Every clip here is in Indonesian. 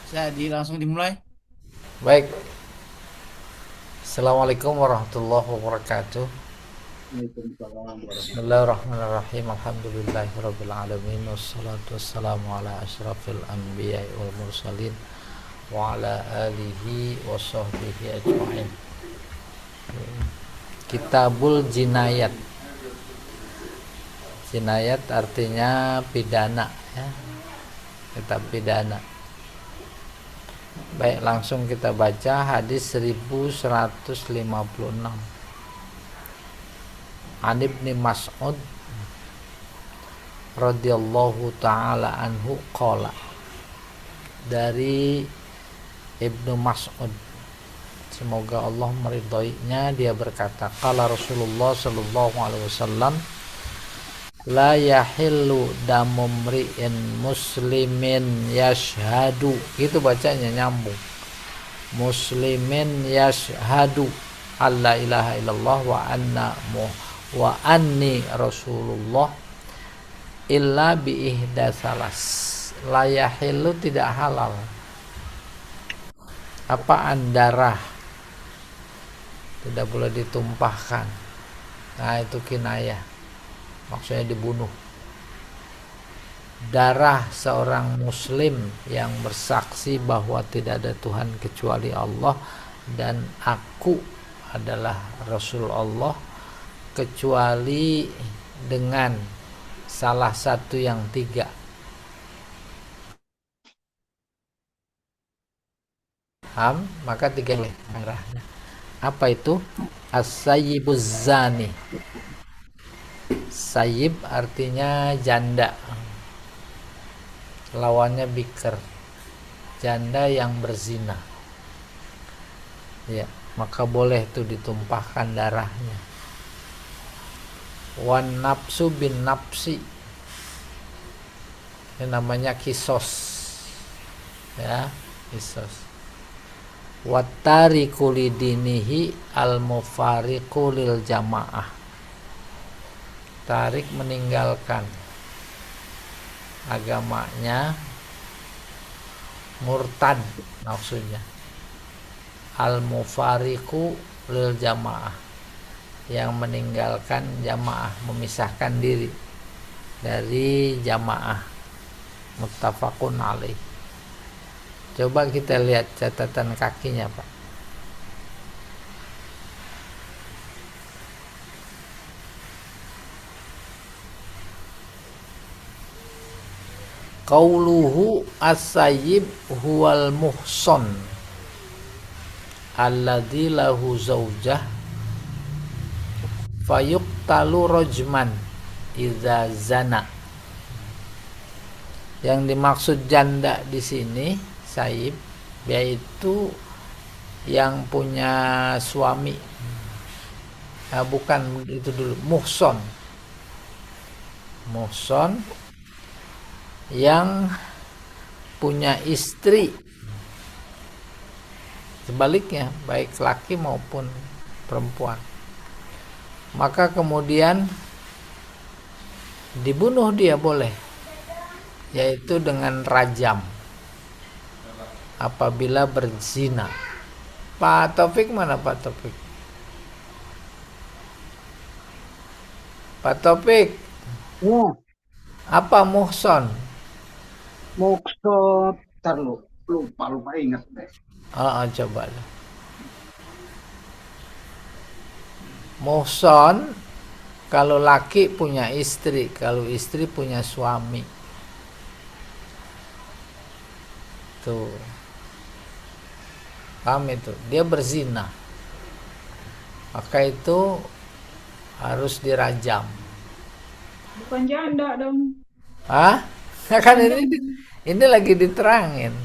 Jadi langsung dimulai. Baik, Assalamualaikum warahmatullahi wabarakatuh. Waalaikumsalam warahmatullahi Bismillahirrahmanirrahim. Alhamdulillahirrabbilalamin. Wassalatu wassalamu ala ashrafil anbiya wal mursalin wa ala alihi wa sahbihi ajma'in. Kitabul Jinayat. Jinayat artinya pidana, ya. Kitab pidana. Baik, langsung kita baca hadis 1156. An Ibni Mas'ud radhiyallahu taala anhu qala, dari Ibnu Mas'ud, semoga Allah meridhoinya, dia berkata, qala Rasulullah sallallahu alaihi wasallam, la yahillu damu mri'in muslimin yashhadu, itu bacanya nyambung, muslimin yashhadu alla ilaha illallah wa anni rasulullah illa bi ihda salas. La yahillu, tidak halal, apaan, darah, tidak boleh ditumpahkan. Nah, itu kinayah, maksudnya dibunuh. Darah seorang muslim yang bersaksi bahwa tidak ada Tuhan kecuali Allah dan aku adalah Rasul Allah, kecuali dengan salah satu yang tiga. Maka tiga darahnya. Apa itu? As-sayyibuz zani. Sayyib artinya janda, lawannya bikr, janda yang berzina, ya, maka boleh tuh ditumpahkan darahnya. Wan nafsu bin nafsi, ini namanya kisos, ya, kisos. Wattariku lidinihi al mufariqu lil jamaah, tarik meninggalkan agamanya, murtad maksudnya. Al mufariqu lil jamaah, yang meninggalkan jamaah, memisahkan diri dari jamaah. Muttafaqun alaih. Coba kita lihat catatan kakinya, Pak. Qauluhu as-sayyib huwal muhson alladzi lahu zaujah fayuqtalu rajman idza zana. Yang dimaksud janda di sini, sayyib, yaitu yang punya suami. Nah, bukan itu dulu, muhson. Muhson yang punya istri, sebaliknya baik laki maupun perempuan, maka kemudian dibunuh dia boleh, yaitu dengan rajam apabila berzina. Pak Taufik mana, Pak Taufik? Pak Taufik, Ya, apa muhson? mokso tar lu. Lupa ingat deh. Coba muhson, kalau laki punya istri, kalau istri punya suami, tuh, paham itu, dia berzina, maka itu harus dirajam. Bukan janda dong. Hah? Nah, kan Janda. ini lagi diterangin.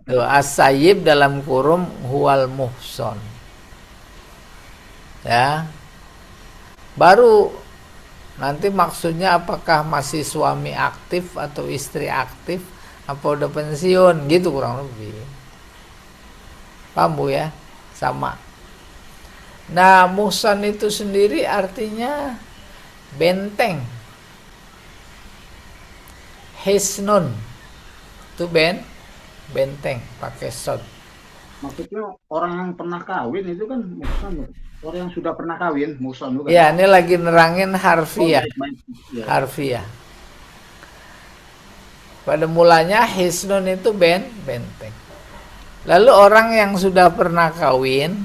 Tuh, as-sayyib dalam kurung huwal muhson. Ya. Baru nanti maksudnya apakah masih suami aktif atau istri aktif, apa udah pensiun, gitu kurang lebih. Paham Bu ya? Sama. Nah, muhson itu sendiri artinya benteng. Hisnun itu benteng pakai sod. Maksudnya orang yang pernah kawin itu kan muhsan. Orang yang sudah pernah kawin muhsan juga. Ya, ini lagi nerangin Oh, harfiah. baik-baik. Ya. Harfiah. Pada mulanya hisnun itu benteng. Lalu orang yang sudah pernah kawin,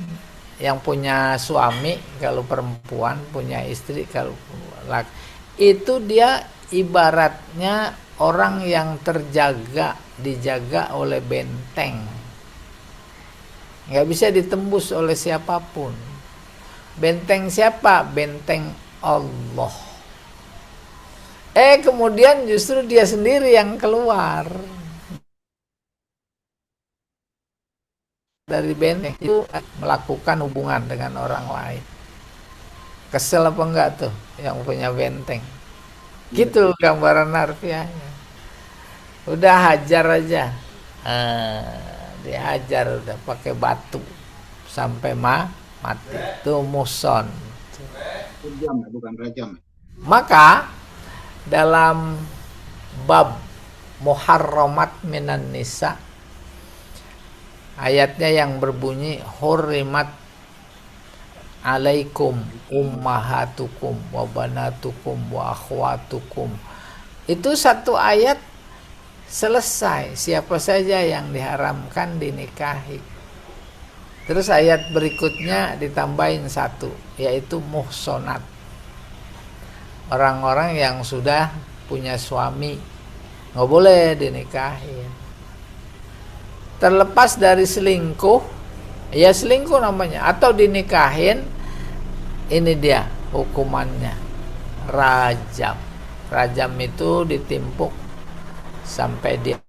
yang punya suami kalau perempuan, punya istri kalau laki, itu dia ibaratnya orang yang dijaga oleh benteng. Nggak bisa ditembus oleh siapapun. Benteng siapa? Benteng Allah. Kemudian justru dia sendiri yang keluar dari benteng itu, melakukan hubungan dengan orang lain. Kesel apa enggak tuh yang punya benteng? Gitu gambaran harfiahnya. Udah hajar aja, dihajar udah pakai batu sampai mati. Itu muhson. Rajam ya, bukan rajam. Maka dalam bab muharramat minan nisa, ayatnya yang berbunyi hurrimat alaikum ummahatukum wa banatukum wa akhwatukum, itu satu ayat selesai, siapa saja yang diharamkan dinikahi. Terus ayat berikutnya ditambahin satu, yaitu muhsonat, orang-orang yang sudah punya suami nggak boleh dinikahin. Terlepas dari selingkuh, ya selingkuh namanya, atau dinikahin, ini dia hukumannya, rajam. Rajam itu ditimpuk sampai dia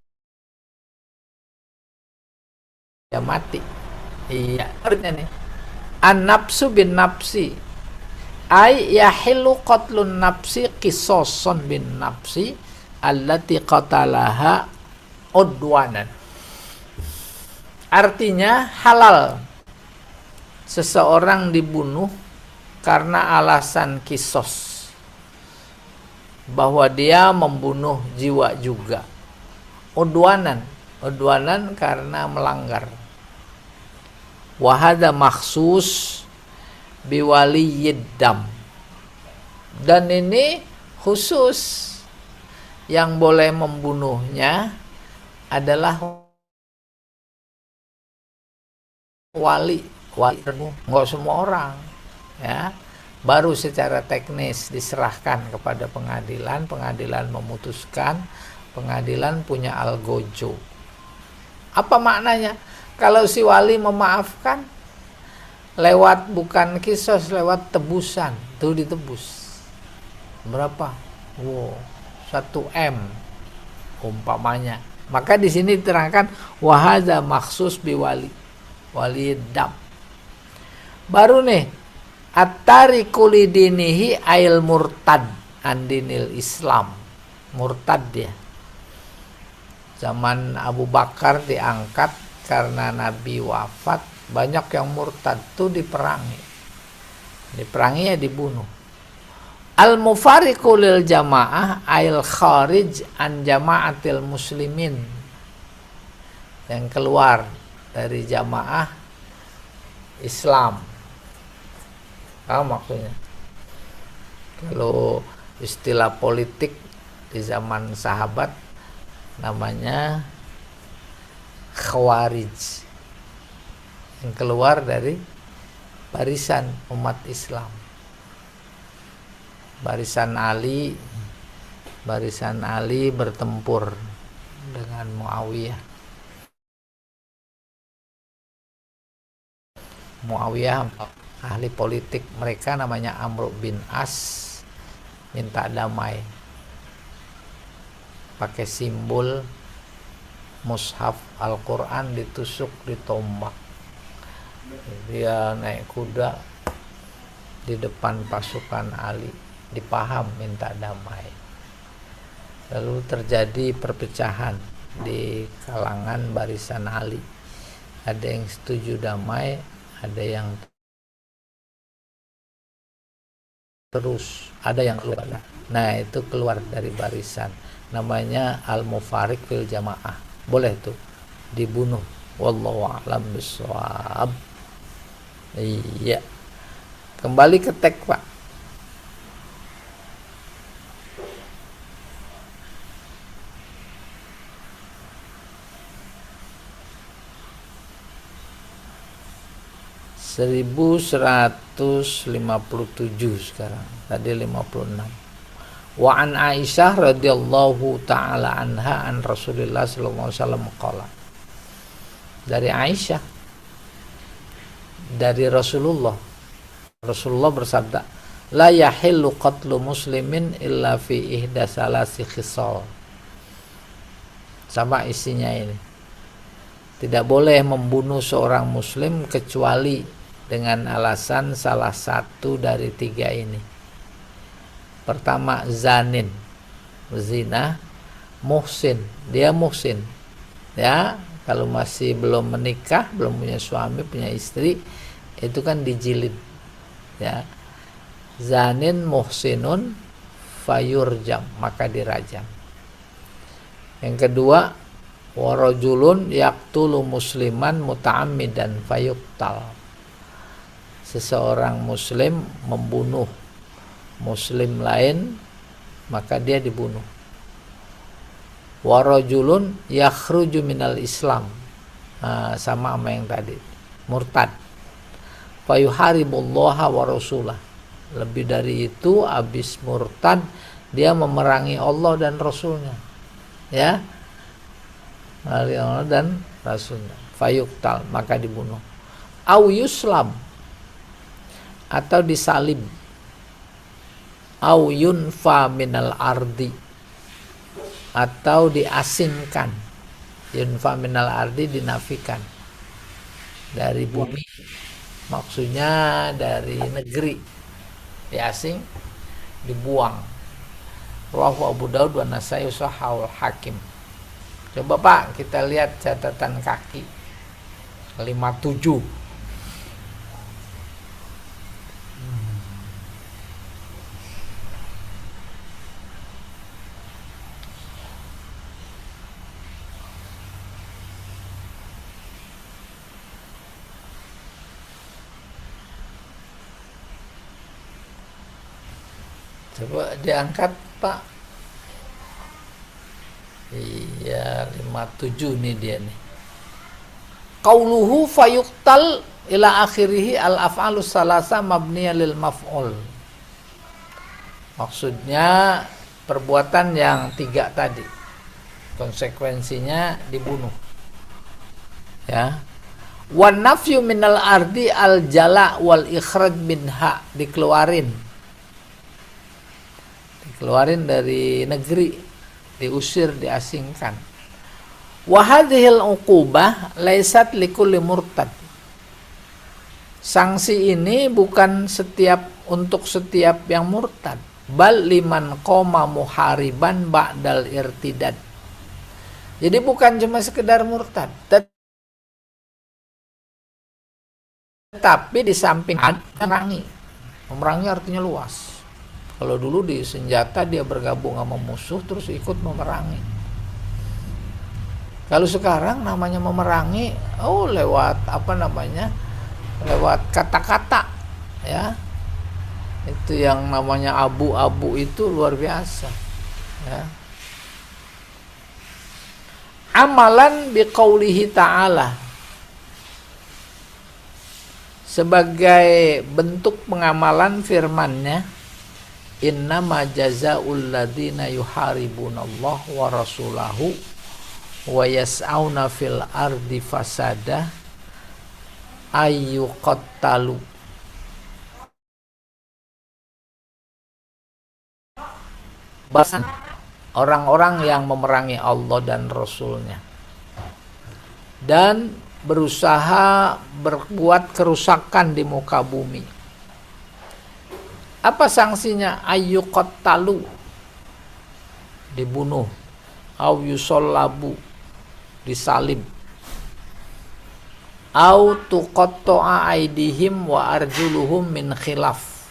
mati. Iya, artinya nih, an-nafsu bin nafsi, ay yahillu qatlun nafsi qisasan bin nafsi allati qatalaha udwanan. Artinya halal seseorang dibunuh karena alasan kisos, bahwa dia membunuh jiwa juga. Udwanan karena melanggar. Wahada maksus biwaliyid dam, dan ini khusus, yang boleh membunuhnya adalah wali, nggak semua orang, ya. Baru secara teknis diserahkan kepada pengadilan memutuskan, pengadilan punya algojo. Apa maknanya? Kalau si wali memaafkan lewat bukan kisos, lewat tebusan, tuh ditebus berapa? 1 M umpamanya. Maka di sini diterangkan wahada maksus biwali dam. Baru nih, at-tariku lidinihi ail murtad andinil Islam. Murtad dia. Zaman Abu Bakar diangkat karena Nabi wafat, banyak yang murtad tuh diperangi ya dibunuh. Al-mufariqu lil jamaah ail kharij an jamaatil muslimin, yang keluar dari jamaah Islam. Apa maksudnya? Kalau istilah politik di zaman sahabat namanya khawarij, yang keluar dari barisan umat Islam. Barisan Ali bertempur dengan Muawiyah. Ahli politik mereka namanya Amr bin As minta damai pakai simbol mushaf Al-Quran ditusuk, ditombak. Dia naik kuda di depan pasukan Ali, dipaham minta damai. Lalu terjadi perpecahan di kalangan barisan Ali. Ada yang setuju damai, ada yang terus, ada yang keluar. Nah, itu keluar dari barisan. Namanya al-mufariq fil jamaah. Boleh tuh dibunuh. Wallahu a'lam bishawab. Iya. Kembali ke teks, Pak. Seribu 157 sekarang. Tadi 56. Wa an Aisyah radhiyallahu taala anha an Rasulillah sallallahu alaihi wasallam qala. Dari Aisyah, dari Rasulullah bersabda, la yahillu qatlu muslimin illa fi ihda salasi khisal. Sama isinya ini. Tidak boleh membunuh seorang muslim kecuali dengan alasan salah satu dari 3 ini. Pertama, zanin, zina. Muhsin, dia muhsin. Ya, kalau masih belum menikah, belum punya suami, punya istri, itu kan dijilid. Ya. Zanin muhsinun fayurjam, maka dirajam. Yang kedua, warajulun yaqtulu musliman muta'ammidan fayuqtal. Seseorang muslim membunuh muslim lain, maka dia dibunuh. Warajulun yakhruju minal Islam, sama yang tadi, murtad. Fayuharibullaha wa rasulah. Lebih dari itu, habis murtad dia memerangi Allah dan Rasulnya. Ya, memerangi Allah dan Rasulnya. Fayuqtal, maka dibunuh. Au yuslam, atau disalib. Au yunfa minal ardi, atau diasingkan. Yunfa minal ardi, dinafikan dari bumi, maksudnya dari negeri, diasing, dibuang. Rawahu Abu Daud wa Nasai sahahul Hakim. Coba Pak, kita lihat catatan kaki 57. Coba diangkat Pak. Iya, 57 nih dia nih. Qauluhu fayuqtal ila akhirih al-af'alu salasa mabniya lil maf'ul. Maksudnya perbuatan yang 3 tadi, konsekuensinya dibunuh. Ya. Wan nafyu minal ardi al jala wal ikhraj minha, dikeluarin dari negeri, diusir, diasingkan. Wa hadhil uqubah laisat likulli murtad. Sanksi ini bukan untuk setiap yang murtad, bal liman qoma muhariban ba'dal irtidad. Jadi bukan cuma sekedar murtad, tetapi di samping memerangi artinya luas. Kalau dulu di senjata dia bergabung sama musuh terus ikut memerangi. Kalau sekarang namanya memerangi, lewat lewat kata-kata, ya. Itu yang namanya abu-abu itu luar biasa, ya. Amalan biqaulihi ta'ala, sebagai bentuk pengamalan firman-Nya, innama jazaa'ul ladzina yuharibunallah wa rasulahu wa yas'auna fil ardi fasada ayyuqattalu. Bahkan orang-orang yang memerangi Allah dan Rasulnya dan berusaha berbuat kerusakan di muka bumi. Apa sanksinya? Ayyuqattalu, dibunuh. Au yusallabu, disalib. Au tuqatta'a aydihim wa arjuluhum min khilaf,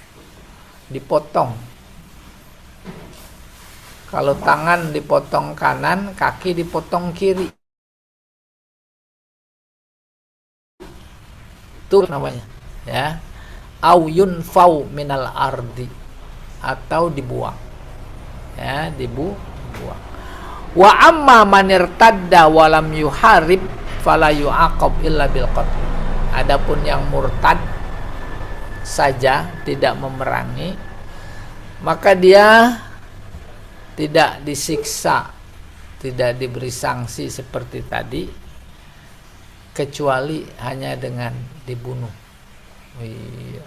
dipotong. Kalau tangan dipotong kanan, kaki dipotong kiri. itu namanya, ya. Au yunfau minal ardi, atau dibuang, ya, dibuang. Wa amma man irtadda wa lam yuharib fala yu'aqab illa bil qatl. Adapun yang murtad saja, tidak memerangi, maka dia tidak disiksa, tidak diberi sanksi seperti tadi, kecuali hanya dengan dibunuh. Iya.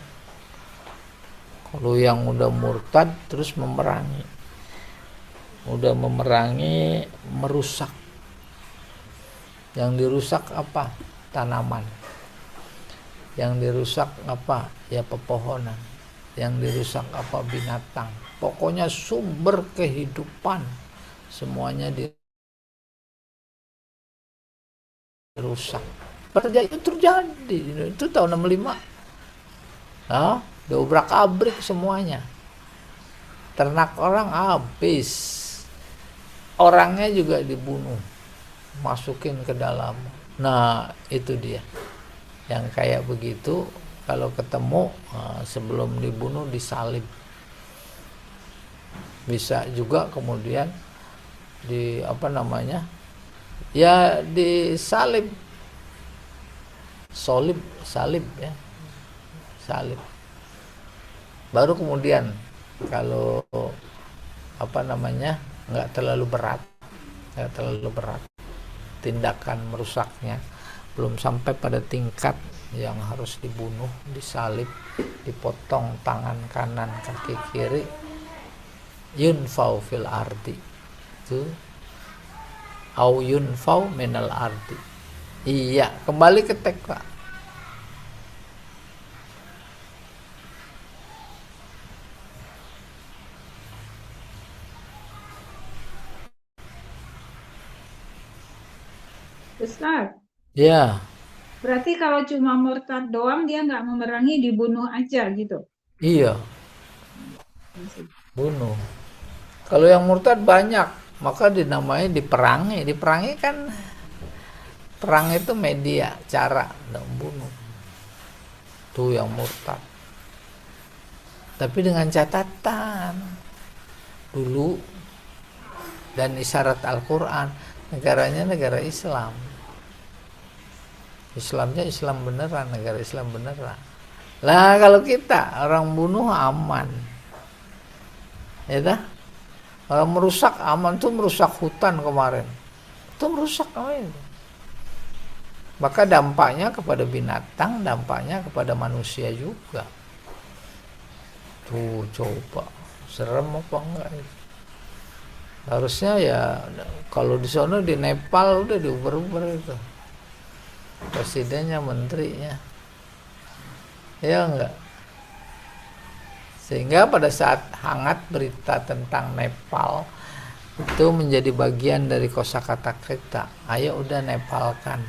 Kalau yang udah murtad terus memerangi, merusak. Yang dirusak apa? Tanaman. Yang dirusak apa? Ya pepohonan. Yang dirusak apa? Binatang. Pokoknya sumber kehidupan semuanya dirusak. Itu terjadi. Itu tahun 65. Nah, diobrak-abrik semuanya. Ternak orang habis. Orangnya juga dibunuh. Masukin ke dalam. Nah, itu dia. Yang kayak begitu, kalau ketemu sebelum dibunuh disalib. Bisa juga kemudian ya disalib. Salib ya. Salib. Baru kemudian kalau nggak terlalu berat tindakan merusaknya, belum sampai pada tingkat yang harus dibunuh, disalib, dipotong tangan kanan, kaki kiri, yunfau fil ardi, itu au yunfau minal ardi. Iya, kembali ke teks, Pak. Ustaz, Ya, berarti kalau cuma murtad doang dia nggak memerangi, dibunuh aja gitu. iya, bunuh. Kalau yang murtad banyak, maka dinamai diperangi. Diperangi kan, perang itu media, cara membunuh. Itu yang murtad. Tapi dengan catatan dulu dan isyarat Al-Quran, negaranya negara Islam. Islamnya Islam beneran, negara Islam beneran. Lah kalau kita orang bunuh aman, ya dah. Orang merusak aman, tuh merusak hutan kemarin, itu merusak aman. Maka dampaknya kepada binatang, dampaknya kepada manusia juga. Tuh coba, serem apa enggak itu? Harusnya ya kalau di sana di Nepal udah diuber-uber itu. Presidennya, menterinya. Ya enggak? Sehingga pada saat hangat berita tentang Nepal itu menjadi bagian dari kosakata kita. Ayo udah Nepalkan.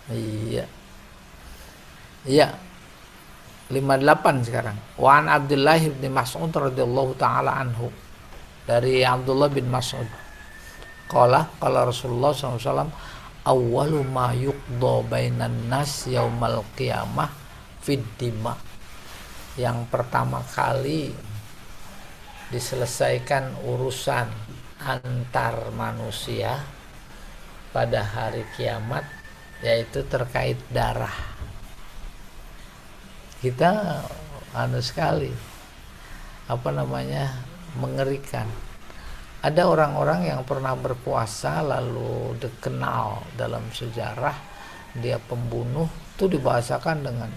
Iya. Iya. 58 sekarang. Wa an Abdullah bin Mas'ud radhiyallahu taala anhu. Dari Abdullah bin Mas'ud. Qala Rasulullah SAW, awwalu ma yuqda bainan nas yaumal qiyamah fid dima. Yang pertama kali diselesaikan urusan antar manusia pada hari kiamat yaitu terkait darah. Kita sekali mengerikan. Ada orang-orang yang pernah berkuasa lalu dikenal dalam sejarah dia pembunuh, itu dibahasakan dengan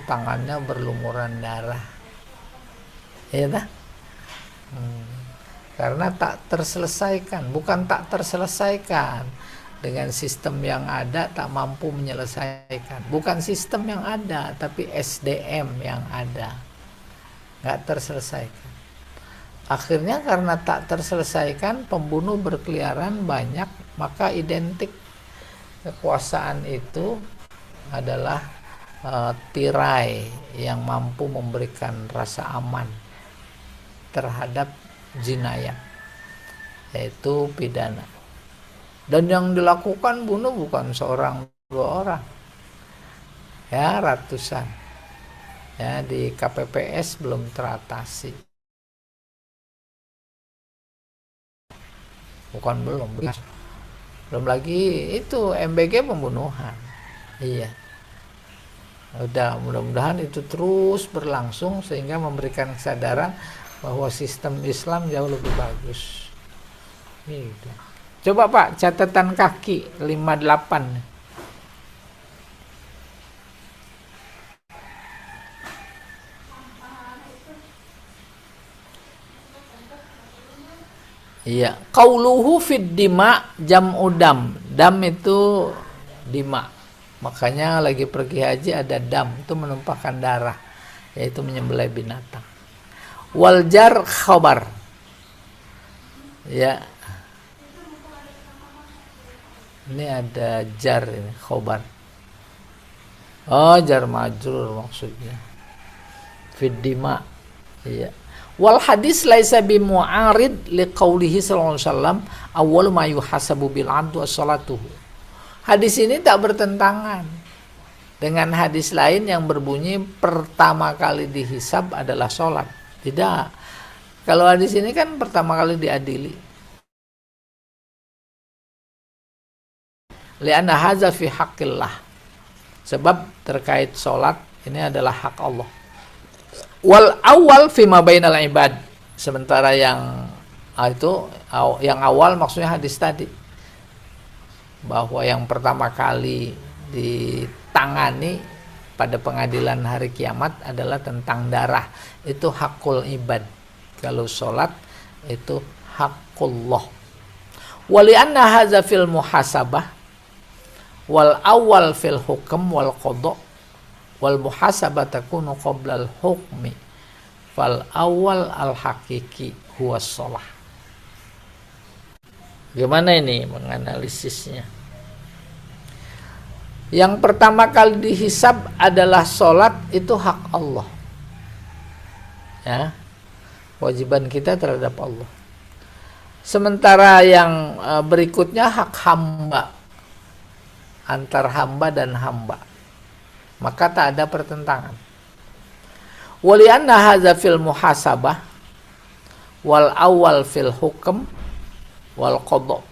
tangannya berlumuran darah. Ya dah. Karena tak terselesaikan, bukan tak terselesaikan. Dengan sistem yang ada tak mampu menyelesaikan. Bukan sistem yang ada, tapi SDM yang ada. Nggak terselesaikan. Akhirnya karena tak terselesaikan, pembunuh berkeliaran banyak, maka identik kekuasaan itu adalah tirai yang mampu memberikan rasa aman terhadap jinayah, yaitu pidana. Dan yang dilakukan bunuh bukan seorang, dua orang, ya ratusan. Ya, di KPPS belum teratasi. Bukan belum lagi itu MBG pembunuhan. Iya. Udah, mudah-mudahan itu terus berlangsung sehingga memberikan kesadaran bahwa sistem Islam jauh lebih bagus. Gitu. Coba Pak, catatan kaki 58. Iya, qauluhu fid dima jam'u dam. Dam itu dima. Makanya lagi pergi haji ada dam, itu menumpahkan darah, yaitu menyembelih binatang. Wal jar khabar. Ya. Ini ada jar ini, khobar. Oh, jar majrur maksudnya. Fid dima. Iya. Wal hadis laisa bimu'arid liqaulihi sallallahu alaihi wasallam awwalu ma yuhasabu bil 'abdu as-salatuhu. Hadis ini tak bertentangan dengan hadis lain yang berbunyi pertama kali dihisab adalah sholat. Tidak. Kalau hadis ini kan pertama kali diadili. Li'anna hadza fi haqqillah. Sebab terkait sholat ini adalah hak Allah. Wal awal fima bainal ibad. Sementara yang awal maksudnya hadis tadi, bahwa yang pertama kali ditangani pada pengadilan hari kiamat adalah tentang darah. Itu hakul ibad. Kalau sholat itu hakullah. Wali anna hadza fil muhasabah wal awal fil hukm wal qada wal muhasabah takunu qabla al hukmi fal awal al hakiki huwa sholah. Gimana ini menganalisisnya? Yang pertama kali dihisab adalah sholat, itu hak Allah. Ya, kewajiban kita terhadap Allah. Sementara yang berikutnya hak hamba, antar hamba dan hamba. Maka tak ada pertentangan. Wali anna hadza fil muhasabah wal awal fil hukm wal qada.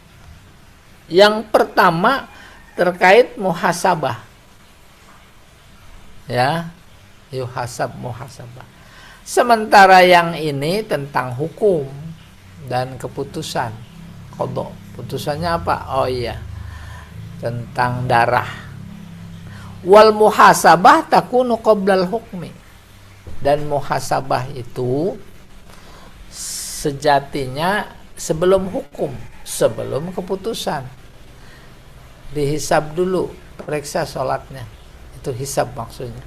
Yang pertama terkait muhasabah. Ya, yuhasab muhasabah. Sementara yang ini tentang hukum dan keputusan. Qada. Putusannya apa? Oh iya. Tentang darah. Wal muhasabah takunu qoblal hukmi. Dan muhasabah itu sejatinya sebelum hukum, sebelum keputusan. Dihisab dulu, periksa sholatnya. Itu hisab maksudnya.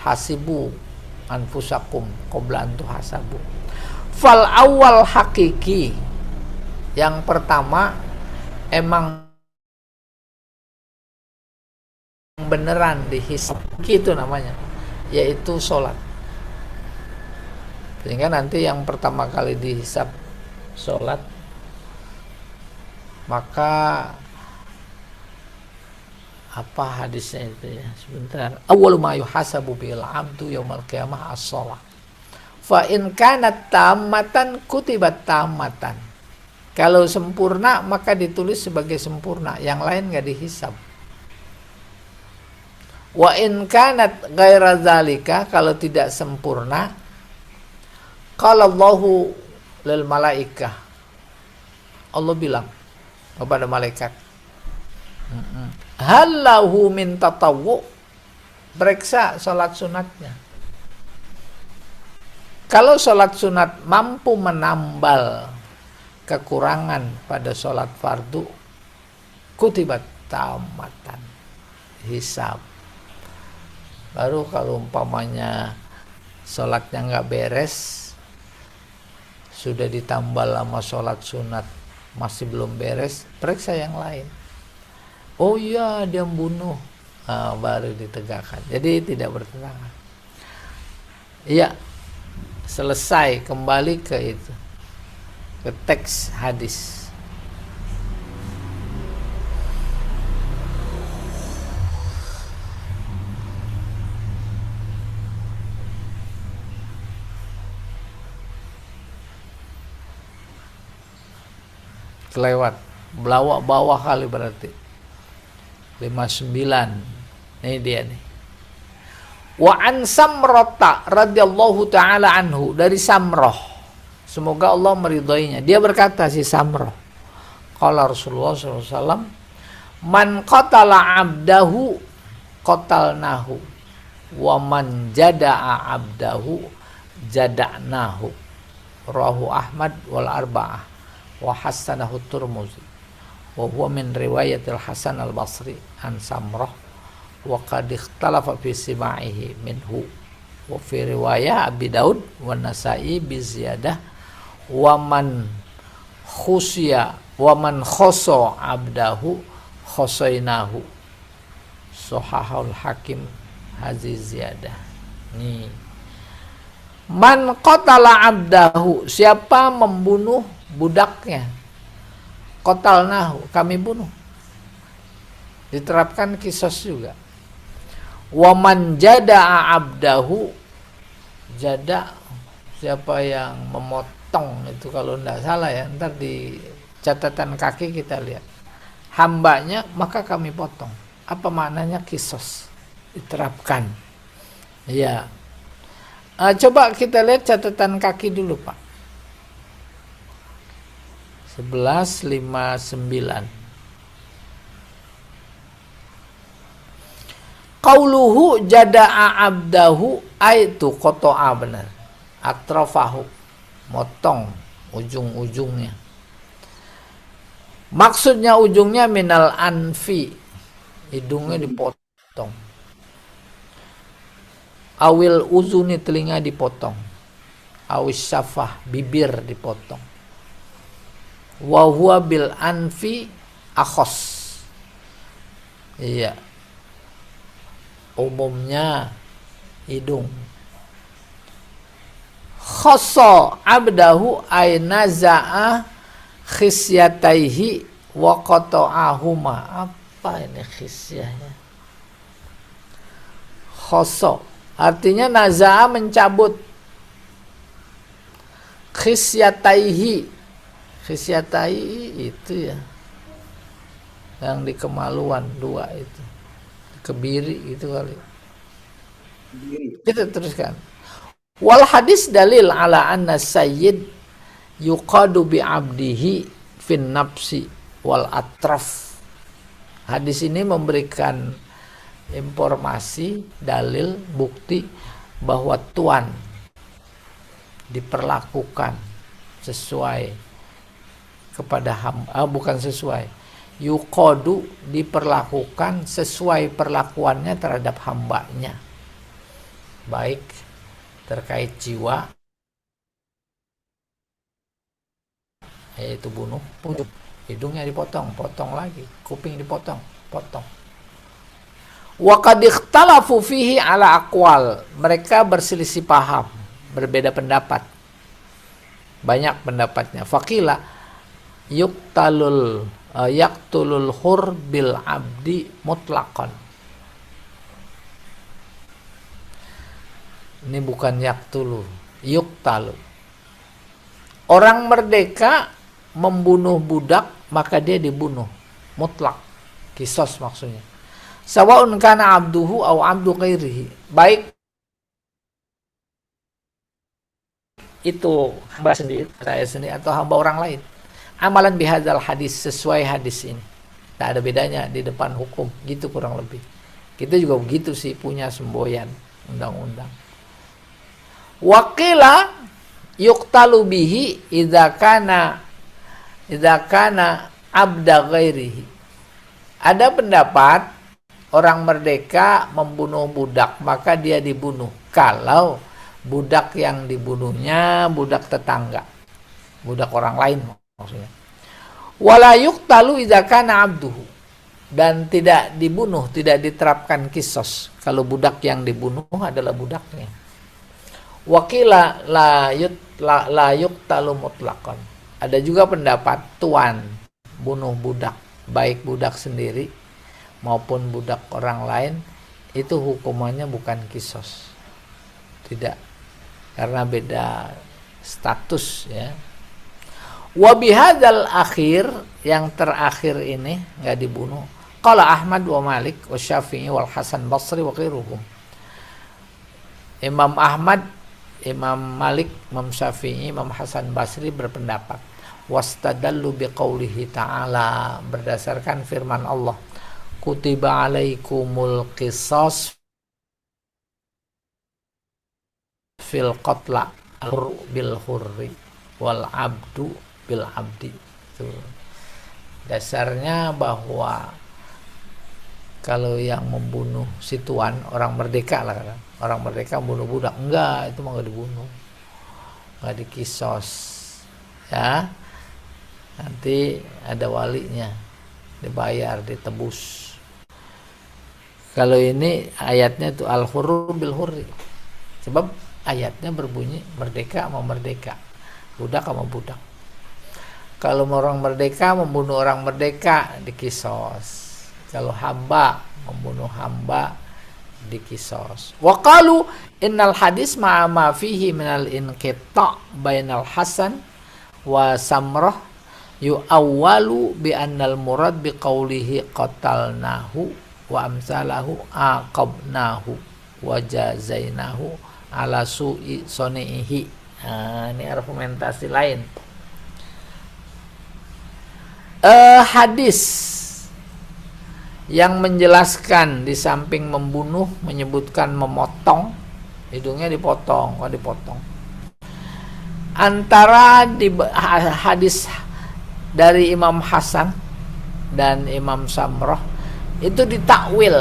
Hasibu anfusakum qabla an tuhasabu. Fal awal hakiki. Yang pertama emang beneran dihisab, gitu namanya, yaitu sholat. Sehingga nanti yang pertama kali dihisab sholat, maka apa hadisnya itu ya, sebentar. Awwalu ma yuhasabu bil 'abdu yaumil qiyamah as-shalah. Fa in kanat tammatan kutibat tammatan. Kalau sempurna maka ditulis sebagai sempurna, yang lain enggak dihisab. Wa in kanat ghaira zalika, kalau tidak sempurna, qala Allahu lil malaikah, Allah bilang kepada malaikat, halahu min tatawwu, periksa salat sunatnya. Kalau salat sunat mampu menambal kekurangan pada salat fardu, kutibat tamatan, hisab. Baru kalau umpamanya sholatnya nggak beres, sudah ditambal sama sholat sunat masih belum beres, periksa yang lain. Oh iya, dia membunuh, baru ditegakkan. Jadi tidak bertentangan. Iya, selesai, kembali ke itu, ke teks hadis. kelewat. Bawah kali berarti. 59. Ini dia nih. Wa an Samrata radhiyallahu taala anhu, dari Samroh, semoga Allah meridhoinya. Dia berkata, si Samroh, qala Rasulullah SAW, man qatala abdahu qatalnahu wa man jada'a abdahu jada'nahu. Rawahu Ahmad wal arba'ah wa hassanahu Tirmidzi wa huwa min riwayatil Hasan al-Basri an Samrah wa qad ikhtalafa fi sima'ihi minhu wa fi riwayah Abi Daud wa Nasa'i bi ziyadah wa man khoso abdahu khosainahu. Sahahul Hakim hadzi ziyadah. Nih, man qatala abdahu, siapa membunuh budaknya, qatalnahu, kami bunuh. Diterapkan kisos juga. Wa man jada'a abdahu, jada, siapa yang memotong, itu kalau tidak salah ya, ntar di catatan kaki kita lihat, hambanya, maka kami potong. Apa maknanya kisos? Diterapkan. Ya. Coba kita lihat catatan kaki dulu, Pak. 1159. Qauluhu jada'a abdahu, aitu qata'a, benar. Atrafahu, motong ujung-ujungnya. Maksudnya ujungnya minal anfi, hidungnya dipotong. Awil uzuni, telinga dipotong. Awis syafah, bibir dipotong. Wa huwa bil anfi akhos. Iya. Umumnya hidung. Khosso abdahu ay naza'a khisyataihi wa qata'ahuma. Apa ini khisyahnya? Khosso artinya naza'a, mencabut. Khisyataihi, khisyataihi itu ya, yang di kemaluan dua itu, kebiri itu kali. Kita teruskan. Wal hadis dalil ala anna sayyid yuqadu bi abdihi fin nafsi wal atraf. Hadis ini memberikan informasi, dalil, bukti bahwa tuan diperlakukan sesuai kepada hamba, bukan sesuai, yuqadu, diperlakukan sesuai perlakuannya terhadap hambanya, baik terkait jiwa, yaitu bunuh, hidungnya dipotong, potong lagi, kuping dipotong, potong. Wa qad ikhtalafu fihi ala aqwal, mereka berselisih paham, berbeda pendapat, banyak pendapatnya. Faqila yaqtulul hur bil abdi mutlaqan. Ini bukan yaqtulu, yuqtalu. Orang merdeka membunuh budak, maka dia dibunuh mutlak, kisos maksudnya. Sawaun kana abduhu aw abdu ghairihi, baik itu hamba sendiri, saya sendiri, atau hamba orang lain. Amalan bihadzal hadis, sesuai hadis ini. Tak ada bedanya di depan hukum, gitu kurang lebih. Kita juga begitu sih, punya semboyan undang-undang. Waqila yuqtalu bihi idza kana abda ghairihi. Ada pendapat orang merdeka membunuh budak, maka dia dibunuh kalau budak yang dibunuhnya budak tetangga, budak orang lain maksudnya. Wala yuqtalu idza kana abduhu, dan tidak dibunuh, tidak diterapkan kisos kalau budak yang dibunuh adalah budaknya. Wakila la yuqtalu mutlaqan. Ada juga pendapat tuan bunuh budak, baik budak sendiri maupun budak orang lain, itu hukumannya bukan kisos, tidak, karena beda status ya. Wa bihadzal akhir, yang terakhir ini nggak dibunuh. Qala Ahmad wa Malik wa Syafi'i wal Hasan Basri wa ghairuhum. Imam Ahmad, Imam Malik, Imam Syafi'i, Imam Hasan Basri berpendapat wastadallu biqaulihi ta'ala, berdasarkan firman Allah, kutiba alaikumul qisas fil qatla al-hurru bil hurri wal abdu bil abdi. Itu dasarnya bahwa kalau yang membunuh si tuan, orang merdeka lah kan, orang merdeka membunuh budak, enggak, itu mah enggak dibunuh, enggak dikisos ya, nanti ada walinya, dibayar, ditebus. Kalau ini ayatnya itu al-hurru bil hurri, sebab ayatnya berbunyi merdeka sama merdeka, budak sama budak. Kalau orang merdeka membunuh orang merdeka dikisos, kalau hamba membunuh hamba dikisos. Wa qalu innal hadis ma'a ma fihi minal inqita' bainal Hasan wa Samrah yu'awwalu bi annal murad bi qawlihi qatalnahu wa amsalahu aqabnahu wa jazainahu ala su'i soni'ihi. Nah, ini argumentasi lain. Hadis yang menjelaskan di samping membunuh menyebutkan memotong, hidungnya dipotong, dipotong. Antara di hadis dari Imam Hasan dan Imam Samrah itu ditakwil.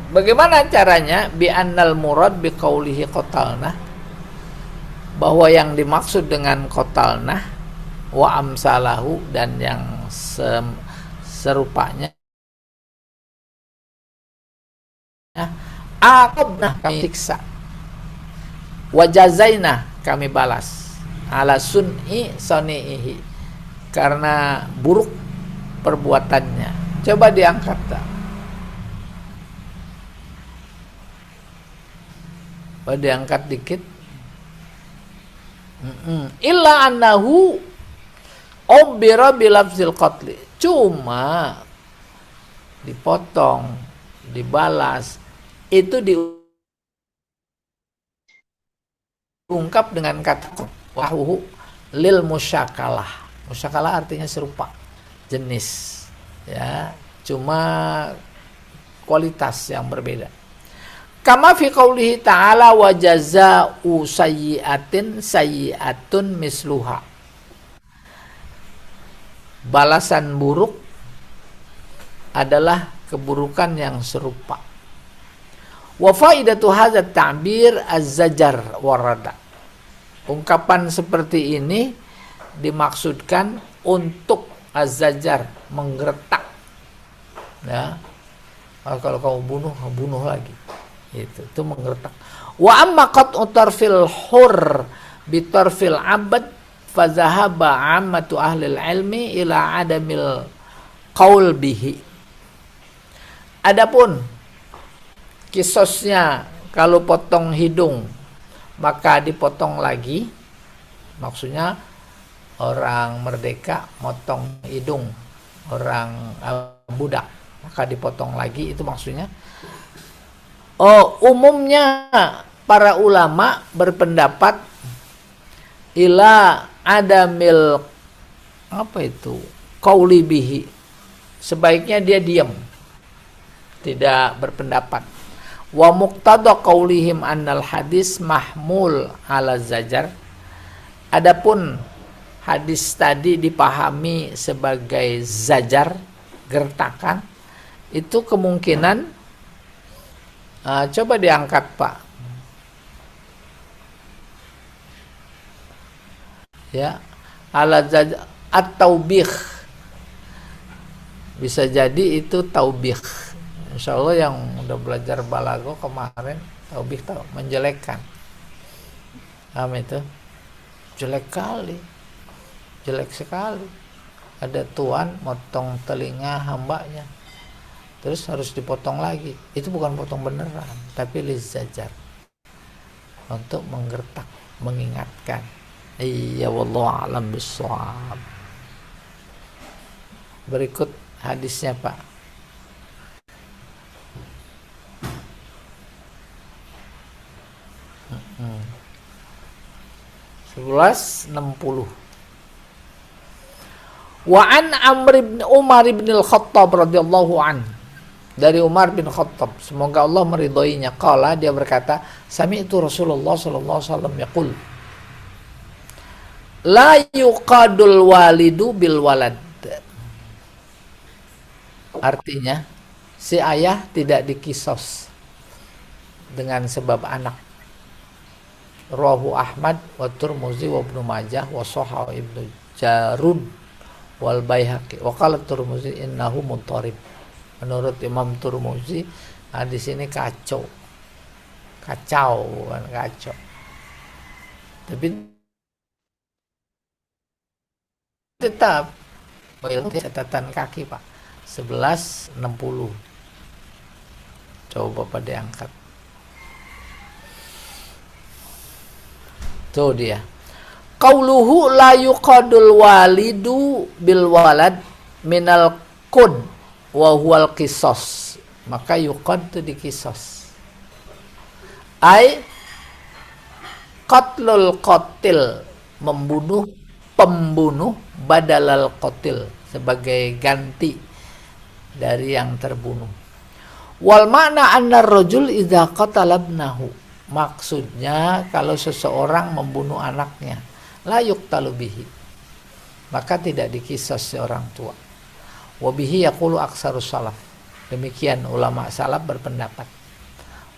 Bagaimana caranya? Bi annal murad bi qaulihi qatalna, bahwa yang dimaksud dengan qatalna wa amsalahu dan yang serupanya, aqabna, kami siksa, wa jazaina, kami balas, ala sun'i soni'ihi, karena buruk perbuatannya. Coba diangkat tak? Coba diangkat dikit. Illa annahu ubbira bilafzil qatli, cuma dipotong, dibalas, itu diungkap dengan kata wahwu lil musyakalah. Musyakalah artinya serupa jenis ya, cuma kualitas yang berbeda. Kama fi qaulihi ta'ala wa jazaa'u sayyi'atin sayyi'atun misluha, balasan buruk adalah keburukan yang serupa. Wa faidatu hadzal ta'bir az-zajar warada, ungkapan seperti ini dimaksudkan untuk az-zajar, menggeretak ya. Kalau kamu bunuh lagi, itu menggeretak. Wa amma qat'u tarfil hur bi tarfil abad fa zahaba 'ammatu ahli ilmi ila adamil qaul bihi. Adapun kisosnya kalau potong hidung maka dipotong lagi, maksudnya orang merdeka motong hidung orang budak maka dipotong lagi, itu maksudnya. Umumnya para ulama berpendapat ila adamil qauli bihi, sebaiknya dia diam, tidak berpendapat. Wa muqtada qaulihim annal hadis mahmul ala zajar, adapun hadis tadi dipahami sebagai zajar, gertakan, itu kemungkinan coba diangkat Pak ya, ala zajar at-taubih, bisa jadi itu taubih. Insya Allah yang udah belajar balago kemarin, taubih tahu, menjelekkan. Itu jelek kali, jelek sekali. Ada tuan motong telinga hambanya, terus harus dipotong lagi. Itu bukan potong beneran, tapi lizajar, untuk menggertak, mengingatkan. Iya, wallahu a'lam bishawab. Berikut hadisnya, Pak. Hmm. 1160. Wa an Umar bin al-Khattab radhiyallahu an. Dari Umar bin Khattab, semoga Allah meridhoinya, qala, dia berkata, sami'tu Rasulullah sallallahu alaihi wasallam yaqul, la yuqadul walidu bil walad. Artinya, si ayah tidak dikisos dengan sebab anak. Rawahu Ahmad wa Tirmidzi wa Ibnu Majah wa Shahahu Ibnu Jarud wal Baihaqi wa qala Tirmidzi innahu muttarib. Menurut Imam Tirmidzi, hadis ini kacau, bukan kacau. Tapi tetap catatan kaki, Pak. 1160. Coba Bapak diangkat. Tuh dia. Qauluhu la yuqadul walidu bil walad minal qud wa huwal qisas. Maka yuqad itu dikisos. Ai qatlul qatil, membunuh pembunuh, badalal qatil, sebagai ganti dari yang terbunuh. Wal makna anna rajul idza qatala ibnahu, maksudnya kalau seseorang membunuh anaknya, la yuqtalu bihi, maka tidak dikisos si orang tua. Wa bihi yaqulu aksarus salaf, demikian ulama salaf berpendapat.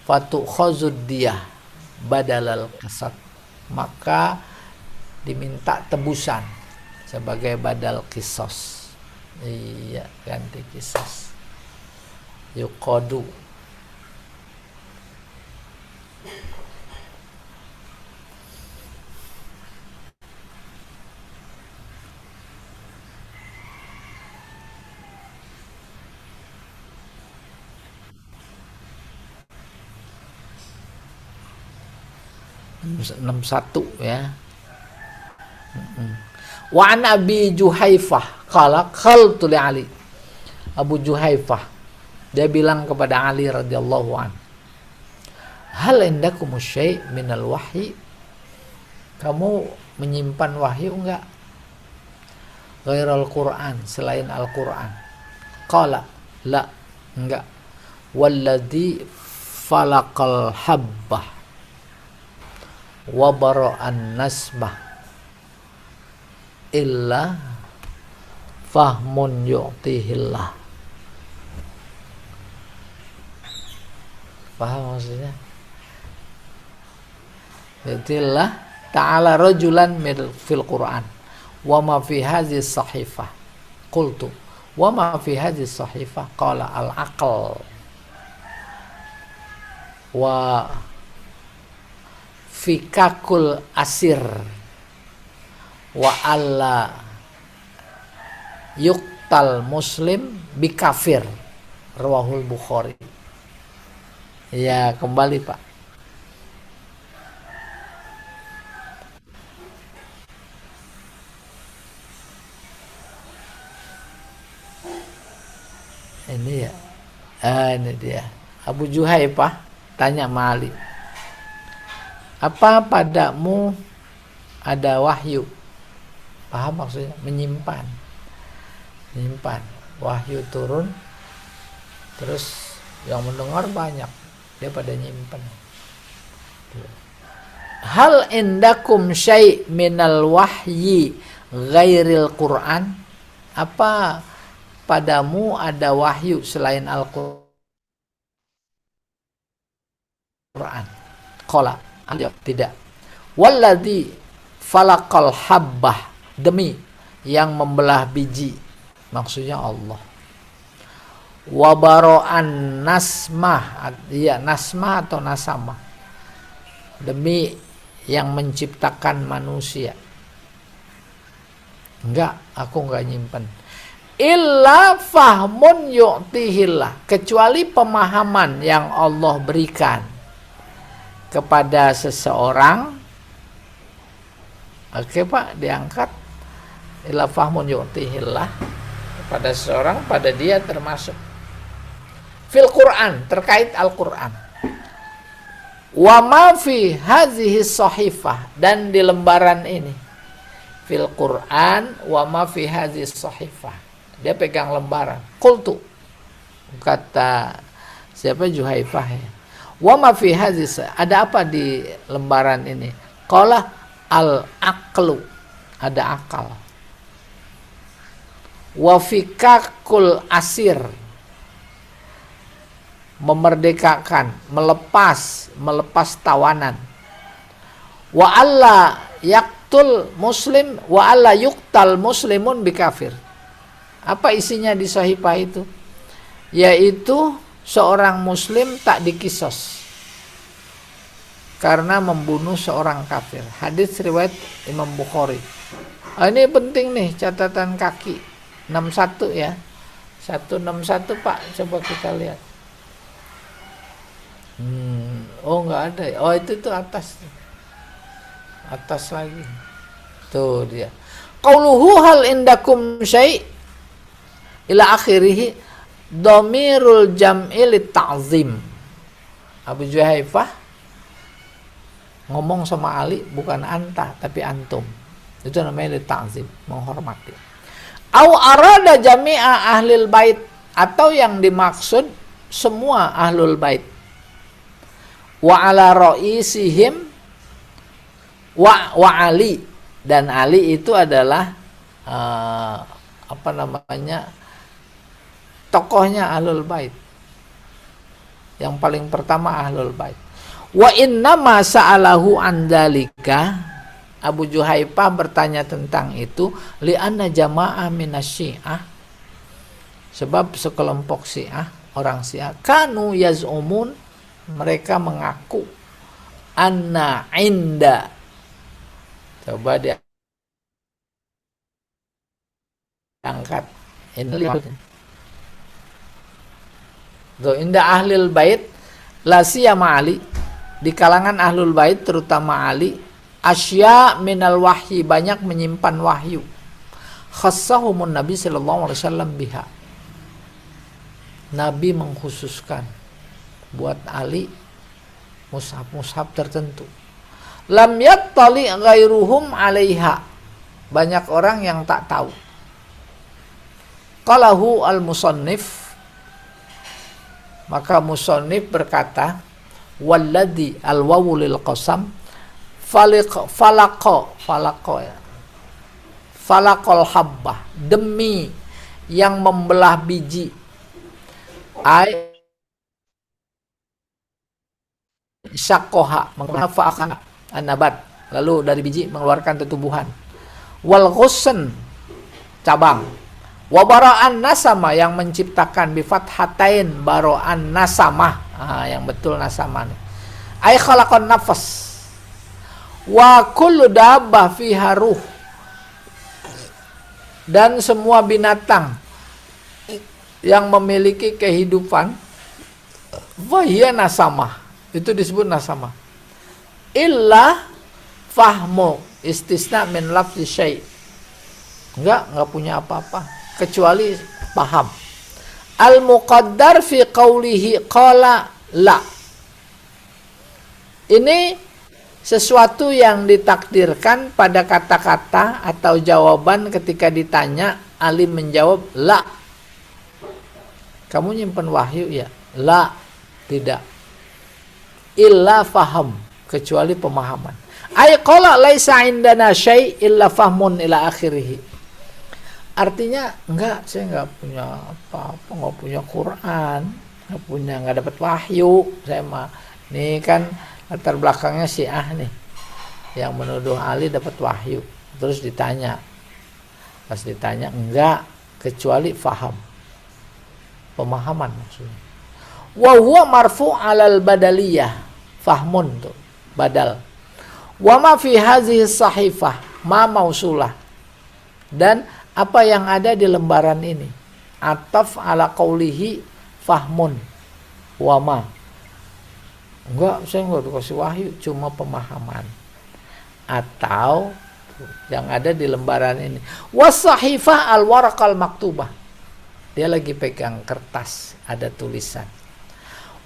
Fatu khazud diyah badalal qisas, maka diminta tebusan sebagai badal qisas. Iya, ganti qisas. Yuqadu. Enam satu ya. Wa an Abi Juhaifah qala qaltu li Ali. Abu Juhaifah, dia bilang kepada Ali radhiyallahu an, hal indakum syai' minal wahyi, kamu menyimpan wahyu enggak ghairal Quran, selain Al-Quran? Qala la, enggak. Walladzi falaqal habbah wa bara'an nasbah illa fahmun yu'tihillah. Paham maksudnya? Itulah ta'ala rajulan fil Quran wa ma fi hadhihi sahifah. Qultu wa ma fi hadhihi sahifah? Qala al-aql wa fikakul asir wa alla yuqtal muslim bikafir. Rawahul Bukhari. Ya, kembali Pak. Ini ya. Ini dia. Abu Juhaifah tanya Malik, apa padamu ada wahyu? Paham maksudnya? Menyimpan. Wahyu turun, terus yang mendengar banyak, dia pada nyimpan. Hal indakum syai' minal wahyi ghairil Quran? Apa padamu ada wahyu selain Al-Quran? Qala, tidak. Walladzi falaqal habbah, demi yang membelah biji, maksudnya Allah. Wabaro'an nasmah, ya nasmah atau nasamah, demi yang menciptakan manusia. Enggak, aku enggak nyimpen. Illa fahmun yu'tihillah, kecuali pemahaman yang Allah berikan kepada seseorang Oke Pak, diangkat. Ila fahmun yu'tihillah, kepada seseorang, pada dia termasuk. Fil Quran, terkait Al-Quran. Wa ma fi hazihi sahifah, dan di lembaran ini. Fil Quran wa ma fi hazihi sahifah. Dia pegang lembaran. Qultu, kata siapa, Juhaifah ya. Wa ma fi hazihi, ada apa di lembaran ini? Qala al-aqlu, ada akal. Wa fikakul asir, memerdekakan, melepas tawanan. Wa alla yaktul muslim wa alla yuktal muslimun bikafir. Apa isinya di sahifah itu? Yaitu seorang muslim tak dikisos karena membunuh seorang kafir. Hadis riwayat Imam Bukhari. Ini penting nih, catatan kaki 61 ya. 161 Pak, coba kita lihat. Oh nggak ada. Oh itu tuh atas lagi. Tuh dia. Qauluhu hal indakum syai' ila akhirih dhamirul jam'i lit ta'zim. Abu Juhaifah ngomong sama Ali, bukan anta tapi antum. Itu namanya lit ta'zim, menghormati. Au arada jami'a ahlil bait, atau yang dimaksud semua ahlul bait. Wa ala ra'isihim wa Ali, dan Ali itu adalah tokohnya ahlul bait. Yang paling pertama ahlul bait. Wa inna ma sa'alahu an dzalika, Abu Juhaifah bertanya tentang itu, li'anna jama'ah minasyiah, sebab sekelompok Syiah, orang Syiah, kanu yaz'umun, mereka mengaku, anna inda, coba dia angkat ini lihat tuh, inda ahlil bait la siyama Ali, di kalangan ahlul bait terutama Ali, asya minal wahyi, banyak menyimpan wahyu. Khassahumun Nabi sallallahu alaihi wasallam biha, Nabi mengkhususkan buat Ali mushaf-mushaf tertentu. Lam yattali ghairuhum 'alaiha, banyak orang yang tak tahu. Qalahu al-musannif, maka musannif berkata, walladzi al-wawu lil qasam falaqal habbah, demi yang membelah biji, ai syakoha, menghafa'akan an-nabat, lalu dari biji mengeluarkan tumbuhan. Wal ghusn, cabang. Wa bara'an nasama, yang menciptakan, bi fathatain bara'an nasamah, yang betul nasamah. Ai khalaqan nafas. Wa kullu dabbah fiha ruh, dan semua binatang yang memiliki kehidupan, wahia nasamah, itu disebut nasamah. Illa fahmu, istisna min lafzi syai', enggak punya apa-apa kecuali paham. Al muqaddar fi qawlihi qala la, ini sesuatu yang ditakdirkan pada kata-kata atau jawaban ketika ditanya. Ali menjawab la. Kamu nyimpen wahyu ya? La, tidak. Illa faham, kecuali pemahaman. Ay qala laisa indana syai' illa fahmun ila akhirih. Artinya saya enggak punya apa-apa, enggak punya Quran, enggak dapat wahyu. Saya mah nih kan latar belakangnya Syiah nih, yang menuduh Ali dapat wahyu. Terus ditanya, pas ditanya enggak, kecuali faham, pemahaman maksudnya. Wa huwa marfu' 'alal badaliyah, fahmun tuh badal. Wa ma fi hadhihi sahifah ma mausulah, dan apa yang ada di lembaran ini, ataf ala qaulihi fahmun wa ma. Enggak, saya enggak dikasih wahyu, cuma pemahaman. Atau yang ada di lembaran ini. Wasahifah al-waraqal maktubah. Dia lagi pegang kertas, ada tulisan.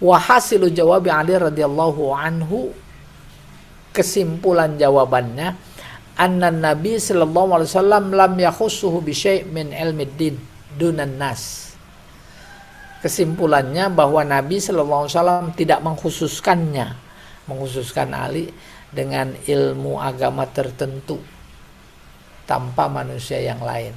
Wahasilu jawabi Ali radhiyallahu anhu, kesimpulan jawabannya, anna Nabi sallallahu alaihi wasallam lam yakhussuhu bi syai' min ilmid din dunan nas. Kesimpulannya bahwa Nabi sallallahu alaihi wasallam tidak mengkhususkan Ali dengan ilmu agama tertentu tanpa manusia yang lain.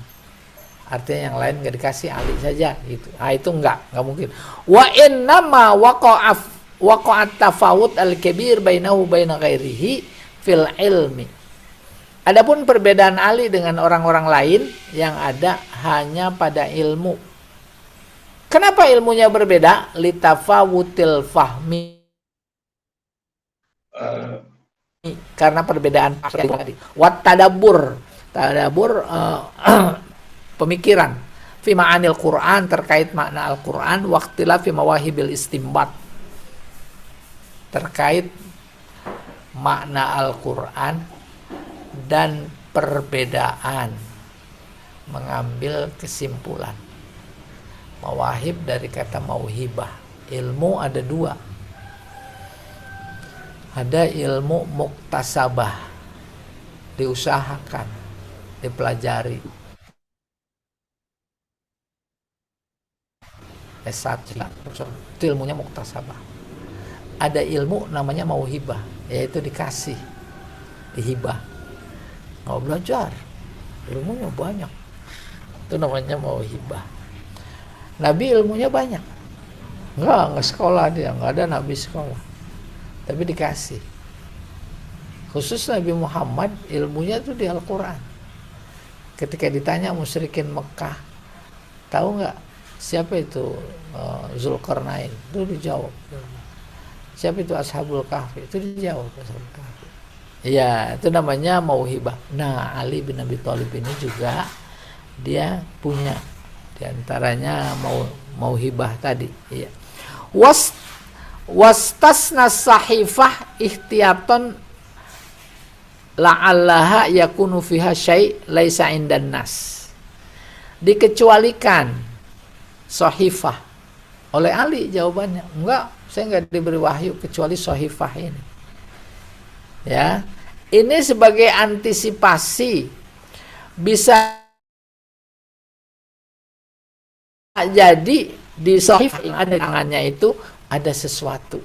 Artinya yang lain nggak dikasih, Ali saja gitu. Itu nggak mungkin. Wa innama waqa'at tafawut al-kabir bainahu baina ghairihi fil ilmi. Adapun perbedaan Ali dengan orang-orang lain yang ada hanya pada ilmu. Kenapa ilmunya berbeda? Litafawutil fahmi. Karena perbedaan tadi. Wat tadabbur pemikiran fi ma'anil Quran, terkait makna Al-Quran, waqtila fi mawahibil istimbat, terkait makna Al-Quran dan perbedaan mengambil kesimpulan. Mawahib dari kata mauhibah. Ilmu ada dua. Ada ilmu muktasabah, diusahakan, dipelajari. S1 itu ilmunya muktasabah. Ada ilmu namanya mauhibah, yaitu dikasih, dihibah. Nggak belajar, ilmunya banyak, itu namanya mauhibah. Nabi ilmunya banyak, nggak sekolah dia, nggak ada Nabi sekolah, tapi dikasih. Khusus Nabi Muhammad ilmunya itu di Al-Quran. Ketika ditanya musyrikin Mekah, tahu nggak siapa itu Zulkarnain, itu dijawab. Siapa itu Ashabul Kahfi, itu dijawab Ashabul Kahfi. Iya, itu namanya mauhibah. Nah, Ali bin Abi Thalib ini juga dia punya diantaranya mauhibah tadi. Iya. Wastasna sahifah ihtiyaton la'allaha yakunu fiha syai' laisa indan nas. Dikecualikan sahifah oleh Ali, jawabannya enggak, saya enggak diberi wahyu kecuali sahifah ini. Ya, ini sebagai antisipasi, bisa jadi di sahifah yang ada di tangannya itu ada sesuatu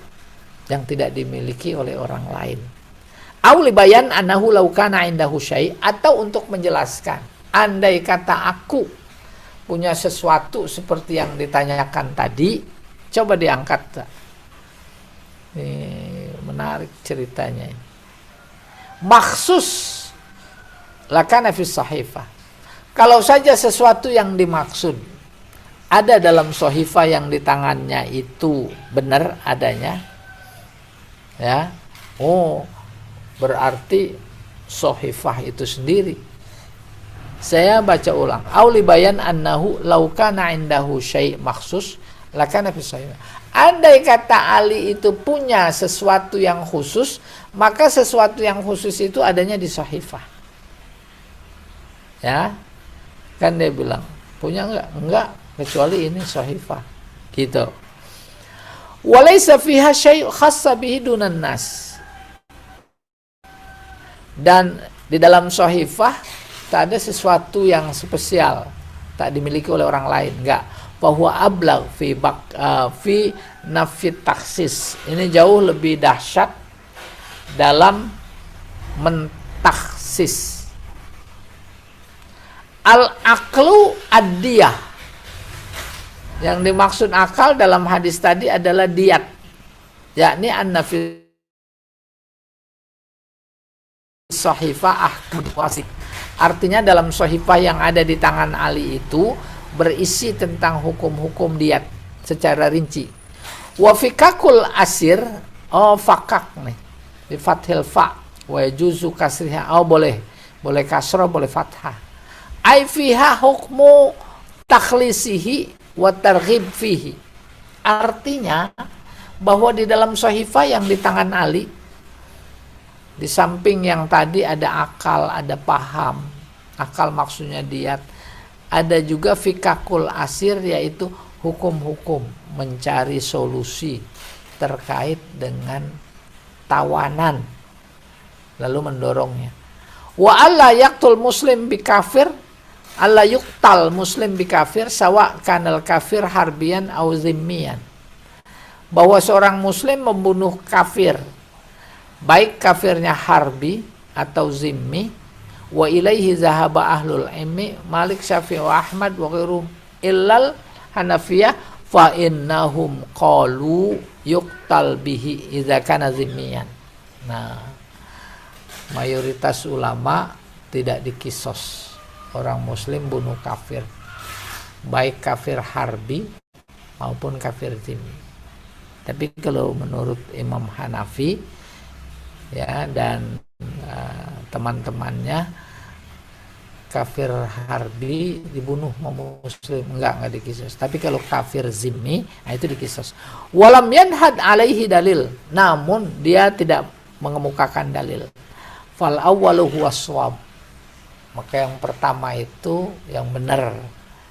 yang tidak dimiliki oleh orang lain. Auli bayan annahu law kana indahu syai', atau untuk menjelaskan, andai kata aku punya sesuatu seperti yang ditanyakan tadi, coba diangkat. Ini menarik ceritanya ini. Maksus lakana fi sahifah. Kalau saja sesuatu yang dimaksud ada dalam sahifah yang di tangannya itu benar adanya, ya, berarti sahifah itu sendiri. Saya baca ulang. Auli bayan annahu law kana indahu syai' maksus lakana fi sahifah. Andai kata Ali itu punya sesuatu yang khusus, maka sesuatu yang khusus itu adanya di sahifah. Ya, kan dia bilang, punya enggak, kecuali ini sahifah. Gitu. Walaysa fiha syai' khassa bihi dunan nas. Dan di dalam sahifah tak ada sesuatu yang spesial, tak dimiliki oleh orang lain, enggak. Bahwa ablagh fi nafit taksis. Ini jauh lebih dahsyat dalam mentaksis. Al-aqlu ad-diyah. Yang dimaksud akal dalam hadis tadi adalah diyat, yakni an-nafi sahifah ahkam wasik. Artinya dalam sahifah yang ada di tangan Ali itu berisi tentang hukum-hukum diyat secara rinci. Wa fikakul asir, fakak nih, di fathil fa, wa yajuzu kasriha, boleh kasrah, boleh fathah. Ai fiha hukmu takhlisihi wa targhib fihi. Artinya bahwa di dalam sahifah yang di tangan Ali Di samping yang tadi ada akal, ada paham. Akal maksudnya diat. Ada juga fikakul asir, yaitu hukum-hukum, mencari solusi terkait dengan tawanan, lalu mendorongnya. Wa alla yaqtul muslim bi kafir, alla yuqtal muslim bi kafir sawa kanal kafir harbian au zimmiyan. Bahwa seorang muslim membunuh kafir, baik kafirnya harbi atau zimmi. Wa ilaihi zahaba ahlul ilmi Malik, Syafi'i wa Ahmad wa ghairuhum illal Hanafiyah fa innahum qalu yuqtal bihi idza kana zimmiyan. Nah, mayoritas ulama tidak dikisos orang muslim bunuh kafir, baik kafir harbi maupun kafir zimmi. Tapi kalau menurut Imam Hanafi ya dan teman-temannya, kafir harbi dibunuh muslim enggak dikisos. Tapi kalau kafir zimmi, nah itu dikisos. Walam yanhad alaihi dalil, namun dia tidak mengemukakan dalil. Fal awwalu huwas shawab. Maka yang pertama itu yang benar.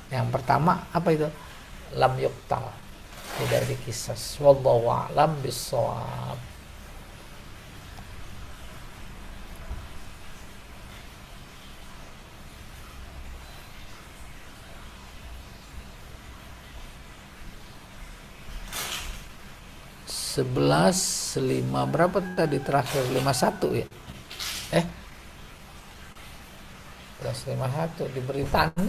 Yang pertama apa itu? Lam yuqtal, tidak dikisos. Wallahu a'lam bissawab. Sebelas lima berapa tadi terakhir? 51 ya? 11:51 diberi tanda.